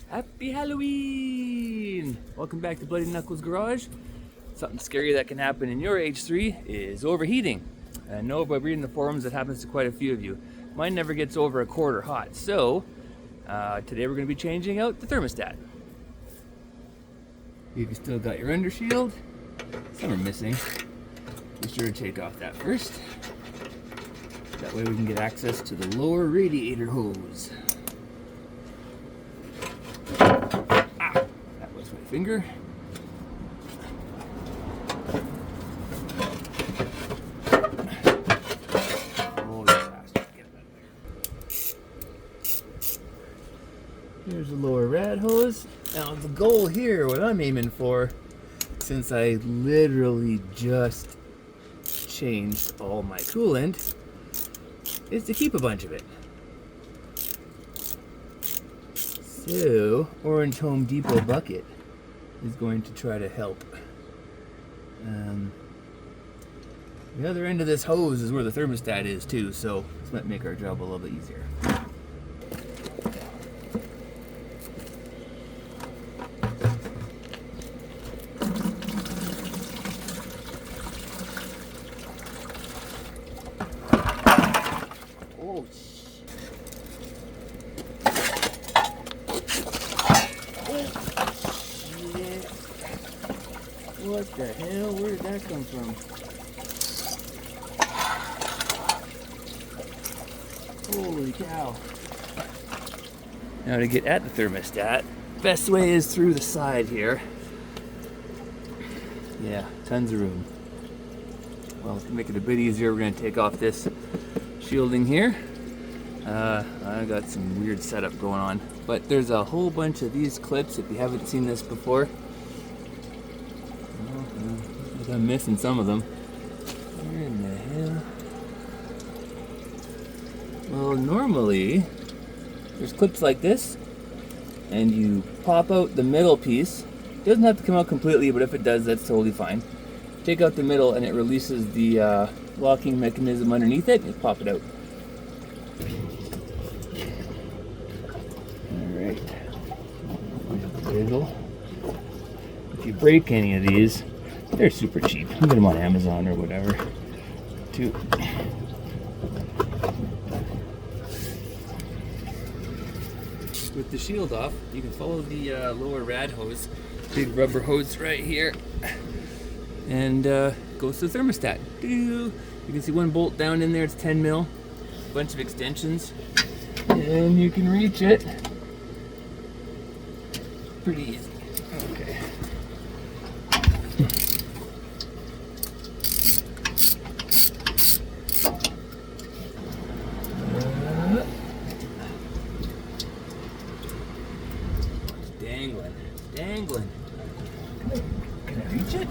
Happy Halloween! Welcome back to Bloody Knuckles Garage. Something scary that can happen in your H3 is overheating. I know by reading the forums that happens to quite a few of you. Mine never gets over a quarter hot, so today we're going to be changing out the thermostat. You've still got your under shield. Some are missing. Be sure to take off that first. That way we can get access to the lower radiator hose. That was my finger. Here's the lower rad hose. Now the goal here, what I'm aiming for, since I literally just changed all my coolant, is to keep a bunch of it. So, Orange Home Depot bucket is going to try to help. The other end of this hose is where the thermostat is too, so this might make our job a little bit easier. Oh, shit. What the hell? Where did that come from? Holy cow. Now to get at the thermostat, best way is through the side here. Yeah, tons of room. Well, to make it a bit easier, we're going to take off this shielding here. I got some weird setup going on, but there's a whole bunch of these clips if you haven't seen this before. I think I'm missing some of them. Where in the hell? Well, normally there's clips like this, and you pop out the middle piece. It doesn't have to come out completely, but if it does, that's totally fine. Take out the middle and it releases the locking mechanism underneath it, and you pop it out. Alright. If you break any of these, they're super cheap. You can get them on Amazon or whatever. Too. With the shield off, you can follow the lower rad hose, big rubber hose right here, and goes to the thermostat. You can see one bolt down in there, it's 10 mil, a bunch of extensions, and you can reach it pretty easy. Okay. Dangling. Can I reach it?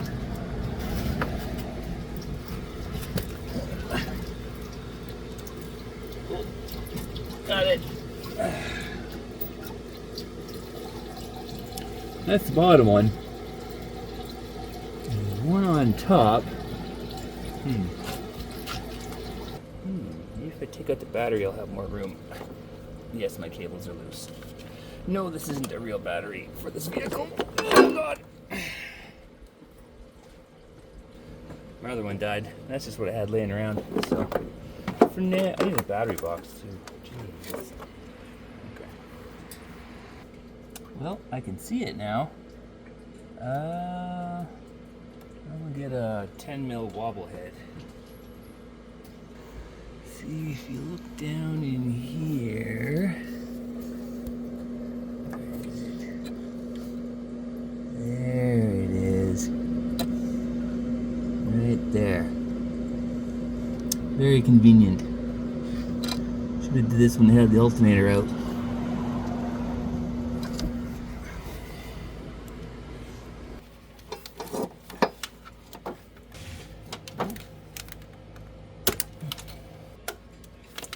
Oh, got it. That's the bottom one. There's one on top. Maybe if I take out the battery, I'll have more room. Yes, my cables are loose. No, this isn't a real battery for this vehicle. Oh god! My other one died. That's just what I had laying around. So, for now, I need a battery box too. Jeez. Okay. Well, I can see it now. I'm gonna get a 10 mil wobble head. See if you look down in here. There it is. Right there. Very convenient. Should have did this when they had the alternator out.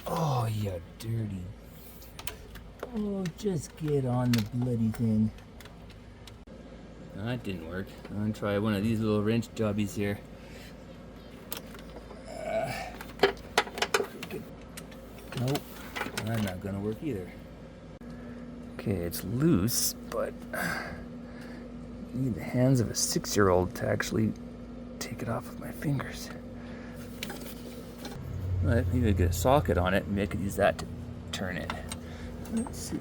Oh, you dirty. Oh, just get on the bloody thing. No, that didn't work. I'm gonna try one of these little wrench jobbies here. Nope, that's not gonna work either. Okay. Okay, it's loose, but you need the hands of a 6-year-old to actually take it off with my fingers. Well, maybe I get a socket on it, and maybe I could use that to turn it. Let's see.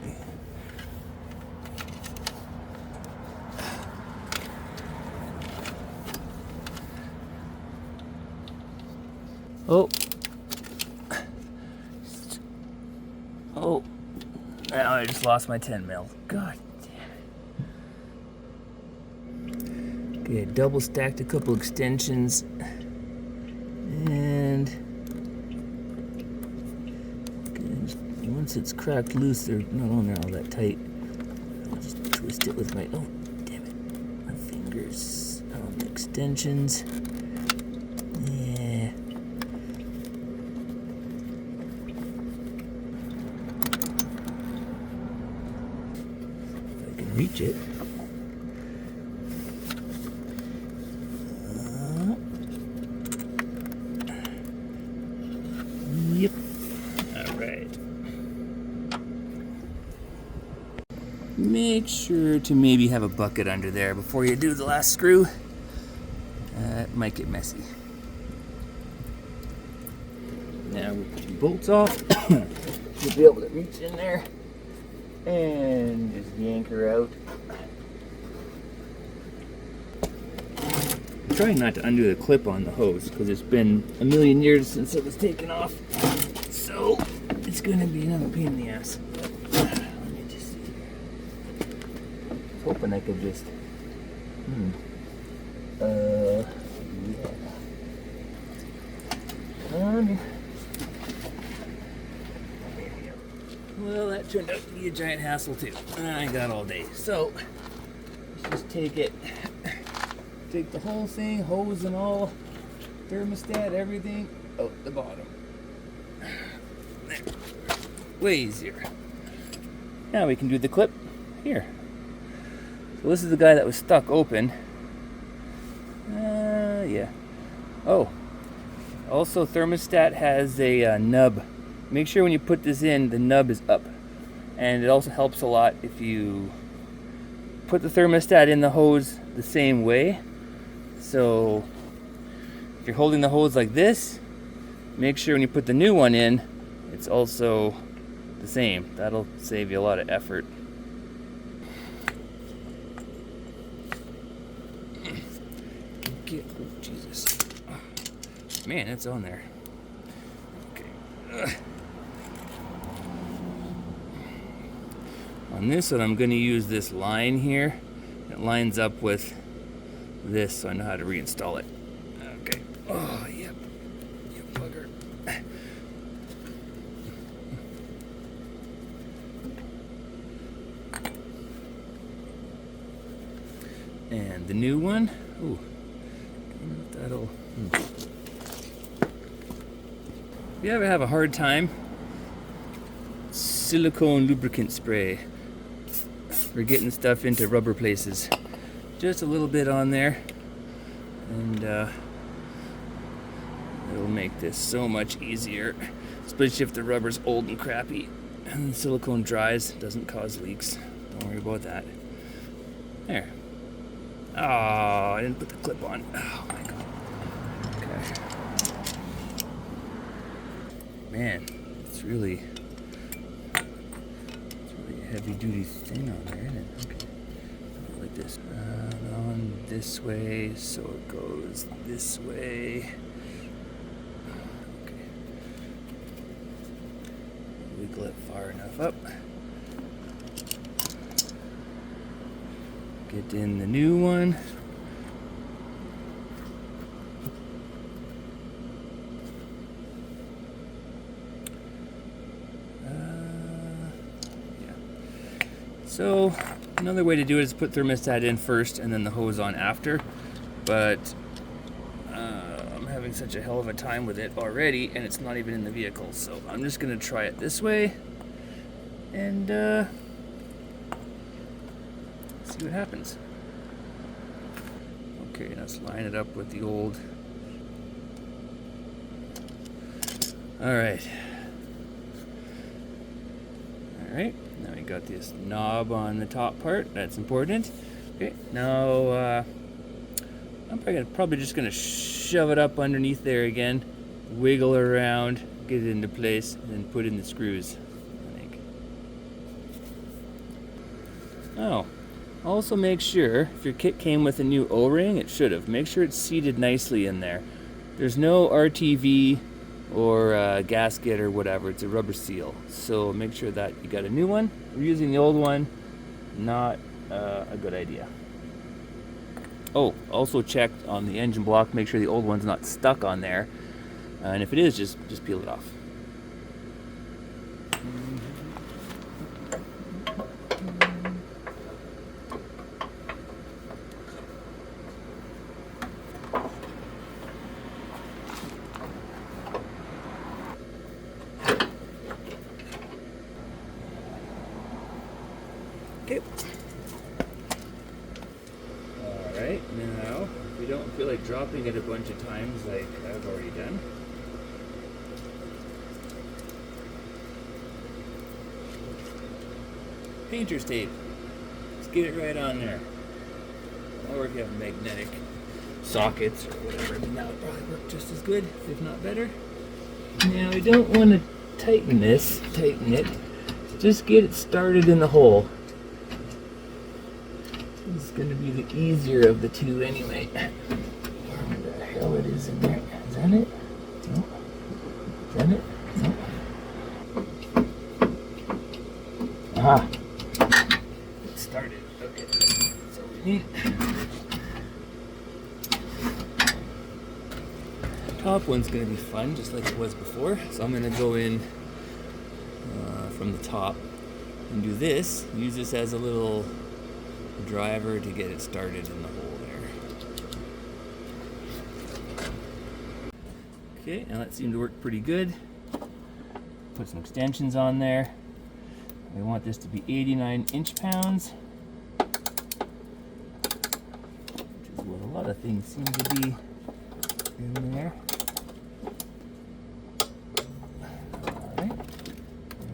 Oh. Oh. Now I just lost my 10 mil. God damn it. Okay, double stacked a couple extensions. And once it's cracked loose, they're not on there all that tight. I'll just twist it with my, oh, damn it, my fingers on the extensions. Yeah. If I can reach it. Yep. All right. Make sure to maybe have a bucket under there before you do the last screw. It might get messy. Now we put the bolts off. You'll be able to reach in there and just yank her out. I'm trying not to undo the clip on the hose because it's been a million years since it was taken off. So it's going to be another pain in the ass. Let me just see. I was hoping I could just. Yeah. Well, that turned out to be a giant hassle too. I got all day. So let's just take the whole thing, hose and all, thermostat, everything, out the bottom. There. Way easier. Now we can do the clip here. So this is the guy that was stuck open. Yeah. Oh. Also, thermostat has a nub. Make sure when you put this in, the nub is up. And it also helps a lot if you put the thermostat in the hose the same way. So if you're holding the hose like this, make sure when you put the new one in, it's also the same. That'll save you a lot of effort. Oh, Jesus. Man, it's on there. Okay. On this one, I'm going to use this line here. It lines up with this, so I know how to reinstall it. Okay. Oh, yep. You bugger. And the new one. Ooh. That'll. If you ever have a hard time, silicone lubricant spray for getting stuff into rubber places. Just a little bit on there, and it'll make this so much easier, especially if the rubber's old and crappy and the silicone dries. It doesn't cause leaks. Don't worry about that. There. Oh, I didn't put the clip on. Oh my god. Okay. Man, it's really a heavy duty thing on there, isn't it? Okay. Like this. On this way, so it goes this way. Okay. Wiggle it far enough up. Get in the new one. Yeah. So another way to do it is put thermostat in first and then the hose on after. But I'm having such a hell of a time with it already, and it's not even in the vehicle. So I'm just gonna try it this way and see what happens. Okay, let's line it up with the old. All right. Alright, now we got this knob on the top part, that's important. Okay, now I'm probably just gonna shove it up underneath there again, wiggle around, get it into place, and then put in the screws, I think. Oh, also make sure, if your kit came with a new O-ring, it should have. Make sure it's seated nicely in there. There's no RTV or gasket or whatever, it's a rubber seal. So make sure that you got a new one. We're using the old one, not a good idea. Oh, also check on the engine block, make sure the old one's not stuck on there. And if it is, just peel it off. Okay. Alright, now, if you don't feel like dropping it a bunch of times like I've already done, painter's tape. Let's get it right on there. Or if you have magnetic sockets or whatever, I mean, that would probably work just as good, if not better. Now, we don't want to tighten it. Just get it started in the hole. This is going to be the easier of the two anyway. Where the hell it is in there? Is that it? No. Is that it? No. Aha. It started. Okay. That's all we need. Top one's going to be fun, just like it was before. So I'm going to go in from the top and do this. Use this as a little driver to get it started in the hole there. Okay, now that seemed to work pretty good. Put some extensions on there. We want this to be 89 inch-pounds, which is what a lot of things seem to be in there. Alright,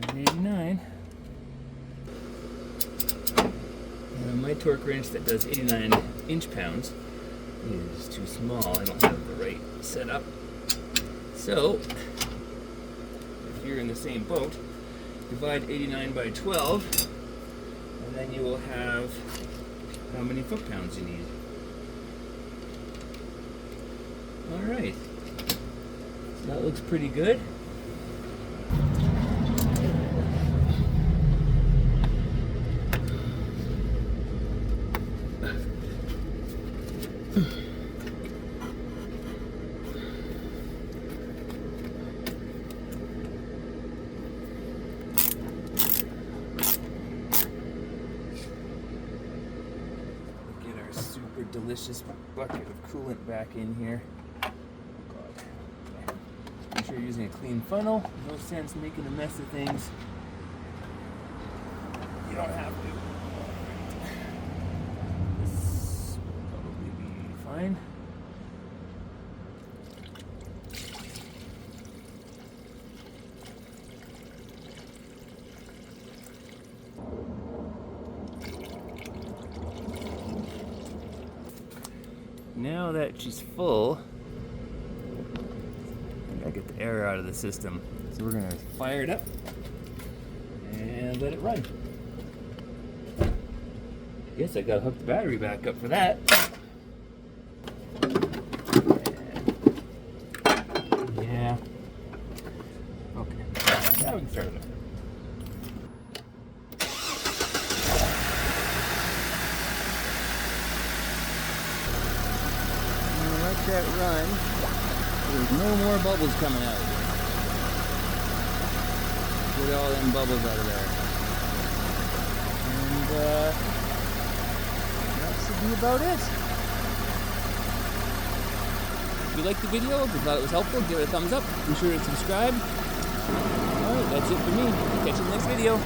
there's 89. My torque wrench that does 89 inch-pounds is too small. I don't have the right setup. So, if you're in the same boat, divide 89 by 12, and then you will have how many foot-pounds you need. Alright, so that looks pretty good. Delicious bucket of coolant back in here. Oh God. Okay. Make sure you're using a clean funnel. No sense making a mess of things. You don't have to. This will probably be fine. Now that she's full, I gotta get the air out of the system. So we're gonna fire it up and let it run. Guess I gotta hook the battery back up for that. Yeah. Okay. Now we can start it up. That run, there's no more bubbles coming out of here. Get all them bubbles out of there. And that should be about it. If you liked the video, if you thought it was helpful, give it a thumbs up. Be sure to subscribe. Alright, that's it for me. Catch you in the next video.